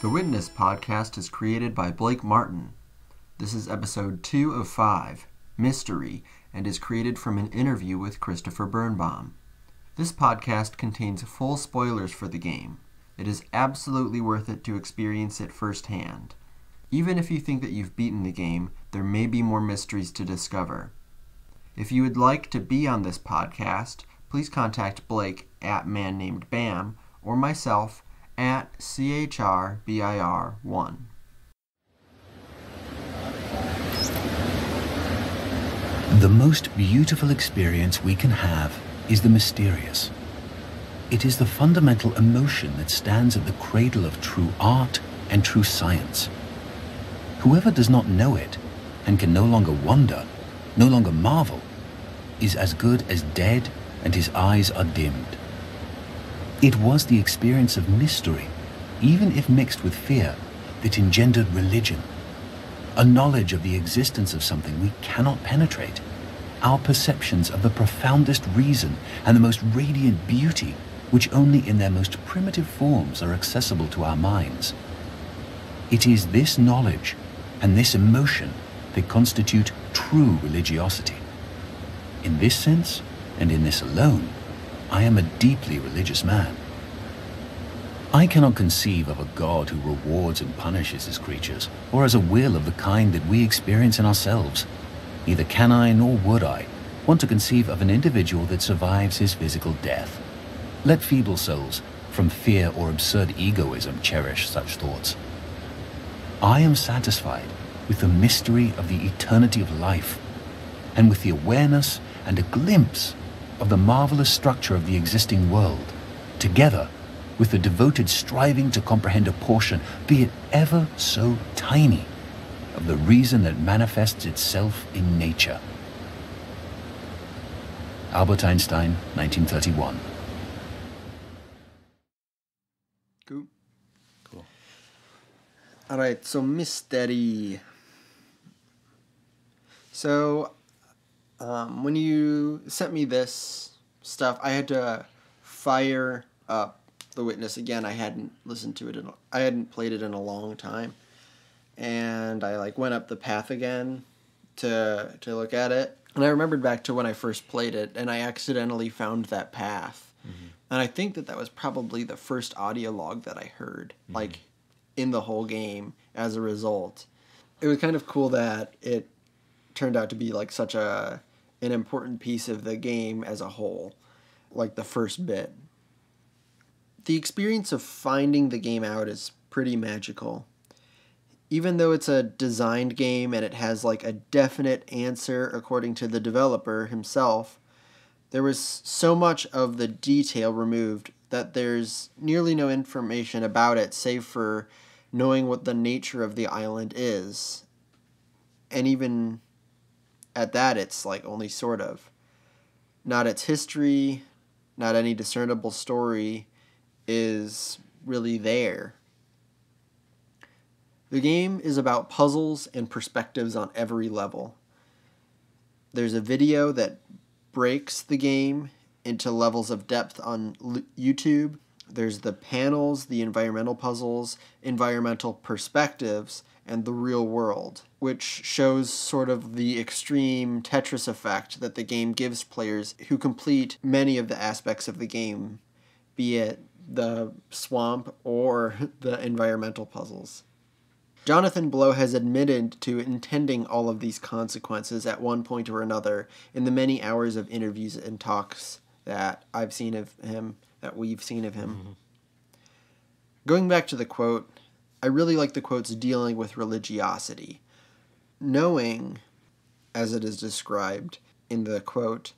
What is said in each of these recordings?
The Witness podcast is created by Blake Martin. This is episode 2 of 5, Mystery, and is created from an interview with Christopher Birnbaum. This podcast contains full spoilers for the game. It is absolutely worth it to experience it firsthand. Even if you think that you've beaten the game, there may be more mysteries to discover. If you would like to be on this podcast, please contact Blake at mannamedbam or myself at CHRBIR1. The most beautiful experience we can have is the mysterious. It is the fundamental emotion that stands at the cradle of true art and true science. Whoever does not know it and can no longer wonder, no longer marvel, is as good as dead and his eyes are dimmed. It was the experience of mystery, even if mixed with fear, that engendered religion. A knowledge of the existence of something we cannot penetrate. Our perceptions of the profoundest reason and the most radiant beauty, which only in their most primitive forms are accessible to our minds. It is this knowledge and this emotion that constitute true religiosity. In this sense, and in this alone, I am a deeply religious man. I cannot conceive of a God who rewards and punishes his creatures, or has a will of the kind that we experience in ourselves. Neither can I, nor would I, want to conceive of an individual that survives his physical death. Let feeble souls, from fear or absurd egoism, cherish such thoughts. I am satisfied with the mystery of the eternity of life, and with the awareness and a glimpse of the marvelous structure of the existing world, together with the devoted striving to comprehend a portion, be it ever so tiny, of the reason that manifests itself in nature. Albert Einstein, 1931. Cool. Alright, so mystery. So, when you sent me this stuff, I had to fire up The Witness again. I hadn't listened to it I hadn't played it in a long time, and I went up the path again to look at it, and I remembered back to when I first played it, and I accidentally found that path, and I think that was probably the first audio log that I heard, in the whole game. As a result, it was kind of cool that it turned out to be such an important piece of the game as a whole, the first bit. The experience of finding the game out is pretty magical. Even though it's a designed game and it has a definite answer according to the developer himself, there was so much of the detail removed that there's nearly no information about it save for knowing what the nature of the island is. And even at that, it's only sort of. Not its history, not any discernible story is really there. The game is about puzzles and perspectives on every level. There's a video that breaks the game into levels of depth on YouTube. There's the panels, the environmental puzzles, environmental perspectives, and the real world, which shows sort of the extreme Tetris effect that the game gives players who complete many of the aspects of the game, be it the swamp or the environmental puzzles. Jonathan Blow has admitted to intending all of these consequences at one point or another in the many hours of interviews and talks that I've seen of him, that we've seen of him. Mm-hmm. Going back to the quote, I really like the quotes dealing with religiosity. Knowing, as it is described in the quote,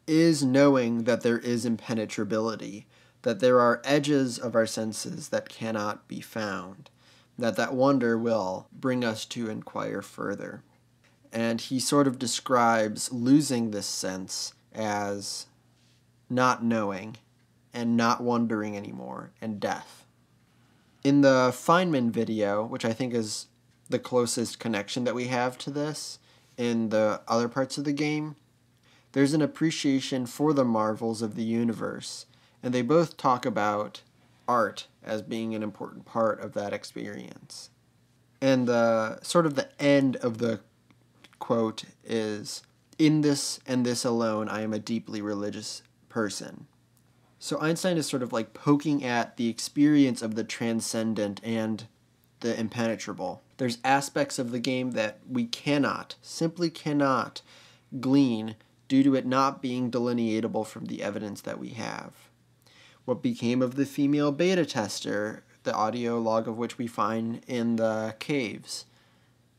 is knowing that there is impenetrability, that there are edges of our senses that cannot be found, that wonder will bring us to inquire further. And he sort of describes losing this sense as not knowing and not wondering anymore, and death. In the Feynman video, which I think is the closest connection that we have to this in the other parts of the game, there's an appreciation for the marvels of the universe, and they both talk about art as being an important part of that experience. And the sort of the end of the quote is, "In this and this alone, I am a deeply religious person." So Einstein is sort of like poking at the experience of the transcendent and the impenetrable. There's aspects of the game that we simply cannot glean due to it not being delineatable from the evidence that we have. What became of the female beta tester, the audio log of which we find in the caves?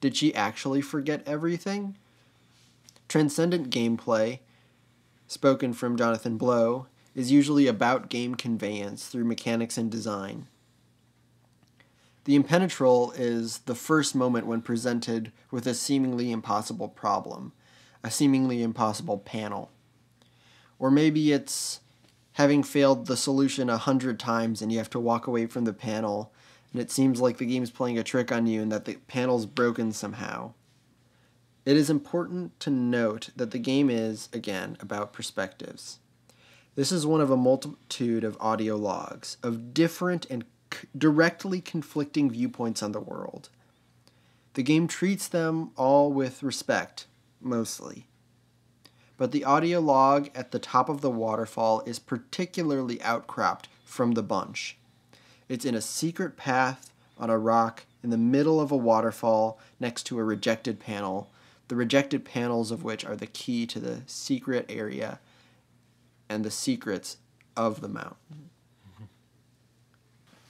Did she actually forget everything? Transcendent gameplay, spoken from Jonathan Blow, is usually about game conveyance through mechanics and design. The impenetrable is the first moment when presented with a seemingly impossible problem, a seemingly impossible panel. Or maybe it's having failed the solution 100 times and you have to walk away from the panel and it seems like the game's playing a trick on you and that the panel's broken somehow. It is important to note that the game is, again, about perspectives. This is one of a multitude of audio logs of different and directly conflicting viewpoints on the world. The game treats them all with respect, mostly. But the audio log at the top of the waterfall is particularly outcropped from the bunch. It's in a secret path on a rock in the middle of a waterfall next to a rejected panel, the rejected panels of which are the key to the secret area and the secrets of the mountain. Mm-hmm.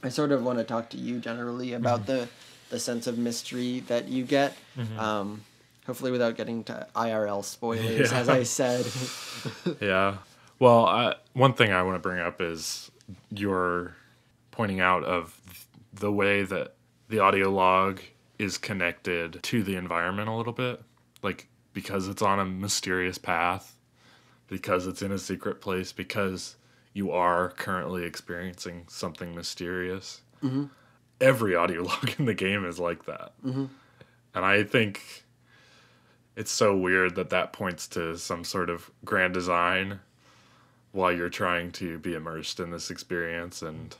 I sort of want to talk to you generally about the sense of mystery that you get, hopefully without getting to IRL spoilers, as I said. Yeah. Well, one thing I want to bring up is your pointing out of the way that the audio log is connected to the environment a little bit. Like, because it's on a mysterious path, because it's in a secret place, because you are currently experiencing something mysterious. Mm-hmm. Every audio log in the game is like that. Mm-hmm. And I think it's so weird that points to some sort of grand design while you're trying to be immersed in this experience. And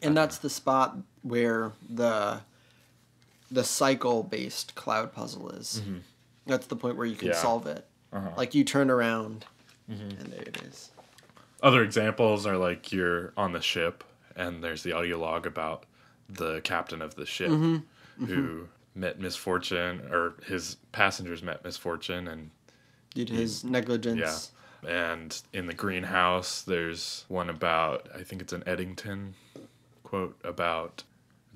that's the spot where the cycle-based cloud puzzle is. Mm-hmm. That's the point where you can solve it. Uh-huh. Like, you turn around, and there it is. Other examples are like you're on the ship, and there's the audio log about the captain of the ship who met misfortune, or his passengers met misfortune, and due to his negligence. Yeah. And in the greenhouse, there's one about, I think it's an Eddington quote, about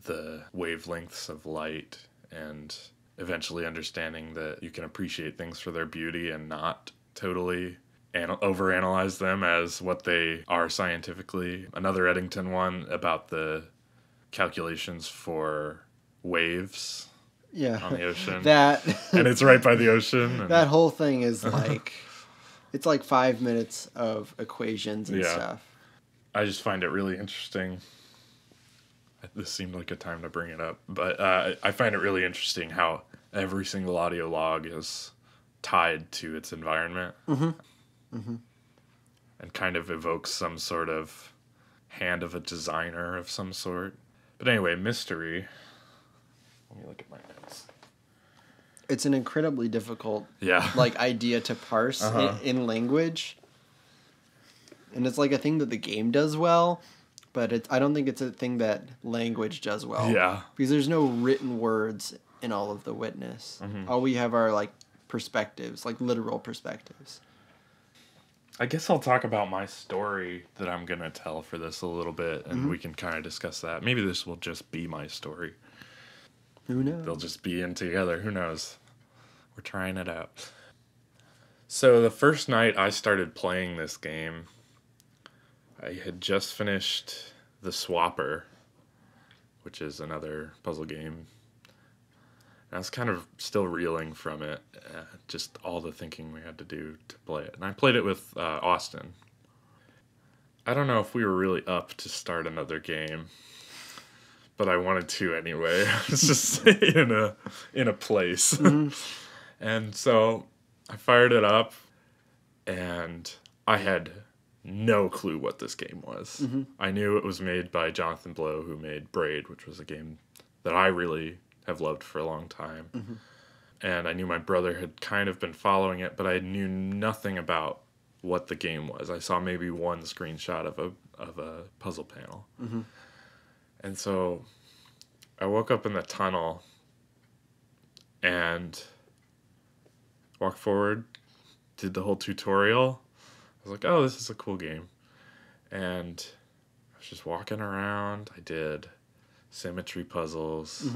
the wavelengths of light and eventually understanding that you can appreciate things for their beauty and not totally overanalyze them as what they are scientifically. Another Eddington one about the calculations for waves on the ocean. And it's right by the ocean. That whole thing is like, it's like 5 minutes of equations and stuff. I just find it really interesting. This seemed like a time to bring it up, but I find it really interesting how every single audio log is tied to its environment and kind of evokes some sort of hand of a designer of some sort. But anyway, mystery. Let me look at my notes. It's an incredibly difficult idea to parse in language. And it's like a thing that the game does well, but I don't think it's a thing that language does well. Yeah. Because there's no written words in all of the witness. Mm-hmm. All we have are like perspectives, like literal perspectives. I guess I'll talk about my story that I'm going to tell for this a little bit, and we can kind of discuss that. Maybe this will just be my story. Who knows? They'll just be in together. Who knows? We're trying it out. So the first night I started playing this game, I had just finished The Swapper, which is another puzzle game. And I was kind of still reeling from it, just all the thinking we had to do to play it. And I played it with Austin. I don't know if we were really up to start another game, but I wanted to anyway. I was just in a place. Mm-hmm. And so I fired it up, and I had no clue what this game was. I knew it was made by Jonathan Blow, who made Braid, which was a game that I really have loved for a long time. And I knew my brother had kind of been following it, but I knew nothing about what the game was. I saw maybe one screenshot of a puzzle panel. And so I woke up in the tunnel and walked forward, did the whole tutorial. I was like, oh, this is a cool game. And I was just walking around. I did symmetry puzzles.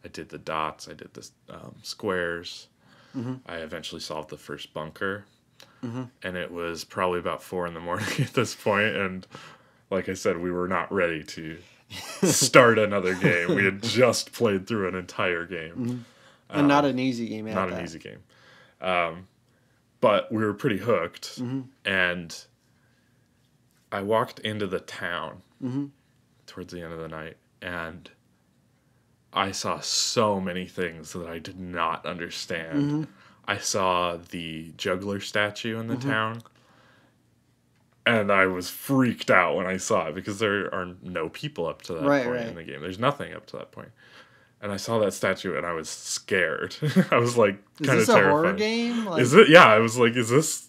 I did the dots. I did the squares. I eventually solved the first bunker. And it was probably about 4 a.m. at this point. And like I said, we were not ready to start another game. We had just played through an entire game. And not an easy game at Not that. an easy game. But we were pretty hooked. And I walked into the town towards the end of the night. And I saw so many things that I did not understand. I saw the juggler statue in the town. And I was freaked out when I saw it because there are no people up to that point in the game. There's nothing up to that point. And I saw that statue and I was scared. I was like kind of terrified. Is this a horror game? Is it? Yeah, I was like, is this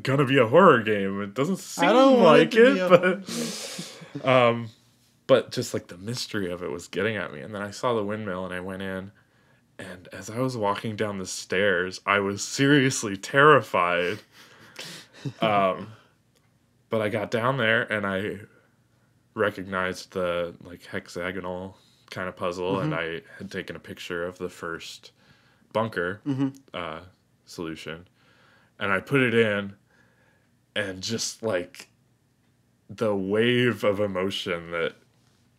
gonna be a horror game? It doesn't seem like it, but just like the mystery of it was getting at me. And then I saw the windmill and I went in. And as I was walking down the stairs, I was seriously terrified. But I got down there and I recognized the like hexagonal kind of puzzle, and I had taken a picture of the first bunker solution, and I put it in, and just like the wave of emotion that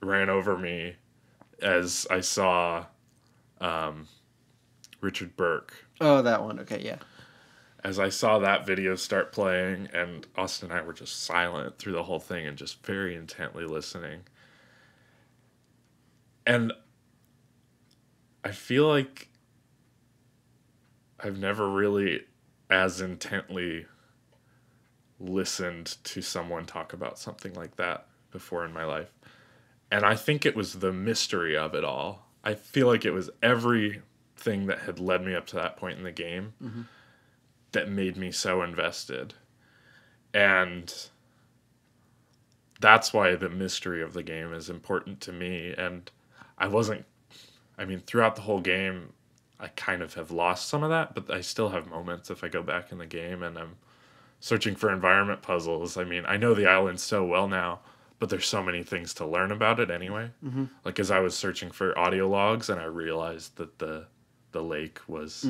ran over me as I saw Richard Burke. Oh, that one. Okay, yeah. As I saw that video start playing, and Austin and I were just silent through the whole thing and just very intently listening. And I feel like I've never really as intently listened to someone talk about something like that before in my life. And I think it was the mystery of it all. I feel like it was everything that had led me up to that point in the game that made me so invested. And that's why the mystery of the game is important to me. And throughout the whole game, I kind of have lost some of that, but I still have moments if I go back in the game and I'm searching for environment puzzles. I mean, I know the island so well now, but there's so many things to learn about it anyway. Like as I was searching for audio logs and I realized that the lake was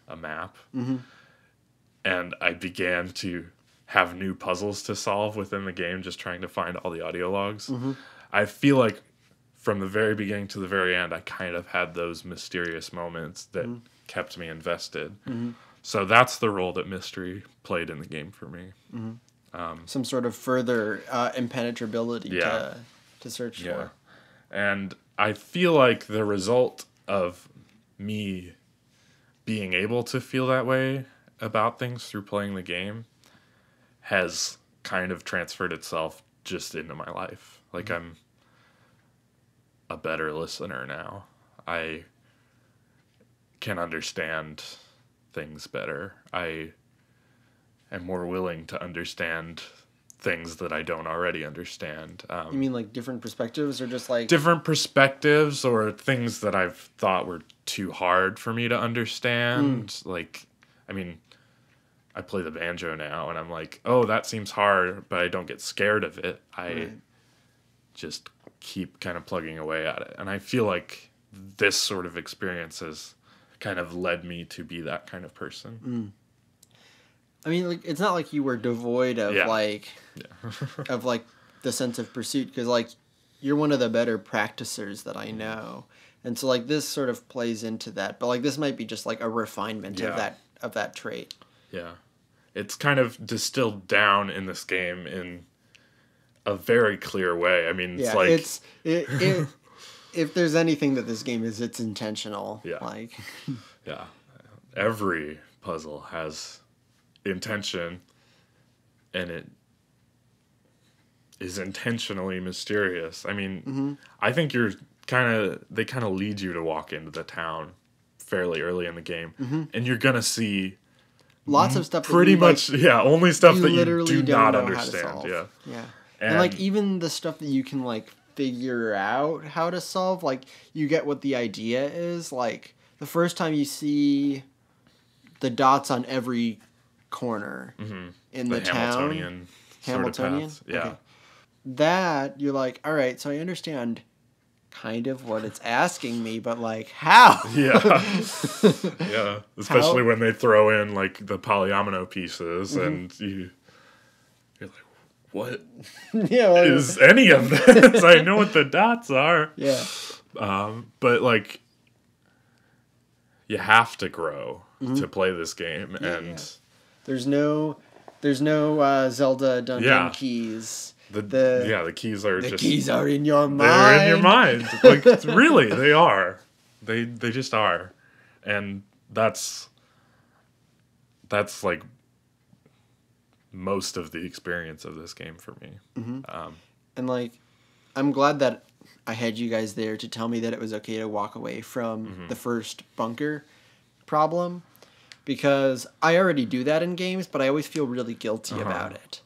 a map. And I began to have new puzzles to solve within the game, just trying to find all the audio logs. I feel like from the very beginning to the very end, I kind of had those mysterious moments that kept me invested. So that's the role that mystery played in the game for me. Some sort of further impenetrability to search for. And I feel like the result of me being able to feel that way about things through playing the game has kind of transferred itself just into my life. Like I'm a better listener now. I can understand things better. I am more willing to understand things that I don't already understand. You mean like different perspectives, or just like different perspectives, or things that I've thought were too hard for me to understand? Like, I mean, I play the banjo now, and I'm like, oh, that seems hard, but I don't get scared of it. I just keep kind of plugging away at it. And I feel like this sort of experience has kind of led me to be that kind of person. I mean, like, it's not like you were devoid of of like the sense of pursuit, because like you're one of the better practicers that I know, and so like this sort of plays into that. But like this might be just like a refinement of that trait. Yeah, it's kind of distilled down in this game in a very clear way. I mean, it's like if there's anything that this game is, it's intentional. Every puzzle has intention, and it is intentionally mysterious. I mean, I think they kind of lead you to walk into the town fairly early in the game, and you're gonna see lots of stuff. Pretty much, only stuff that you do not know understand. Yeah. And like even the stuff that you can like figure out how to solve, like you get what the idea is. Like the first time you see the dots on every corner in the town, Hamiltonian, yeah. Okay. That you're like, all right, so I understand kind of what it's asking me, but like how? Yeah. Yeah. Especially when they throw in like the polyomino pieces and you're like, what is any of this? I know what the dots are. Yeah. But like you have to grow to play this game, and there's no Zelda dungeon keys. The keys are keys are in your mind. They're in your mind. Like really, they are. They just are, and that's like most of the experience of this game for me. And like, I'm glad that I had you guys there to tell me that it was okay to walk away from the first bunker problem, because I already do that in games, but I always feel really guilty about it.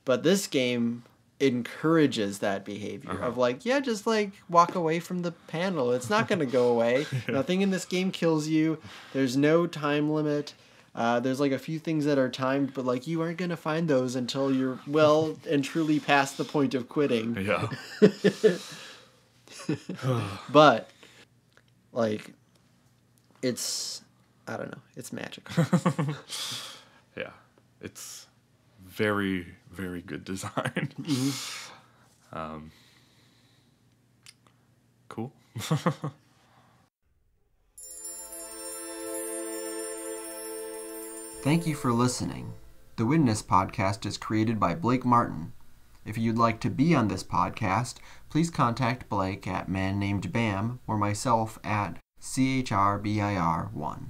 But this game encourages that behavior of like, just like walk away from the panel. It's not going to go away. Nothing in this game kills you. There's no time limit. There's like a few things that are timed, but like you aren't going to find those until you're well and truly past the point of quitting. Yeah. But like it's, I don't know, it's magical. Yeah. It's very, very good design. Cool. Thank you for listening. The Witness podcast is created by Blake Martin. If you'd like to be on this podcast, please contact Blake at mannamedbam or myself at CHRBIR1.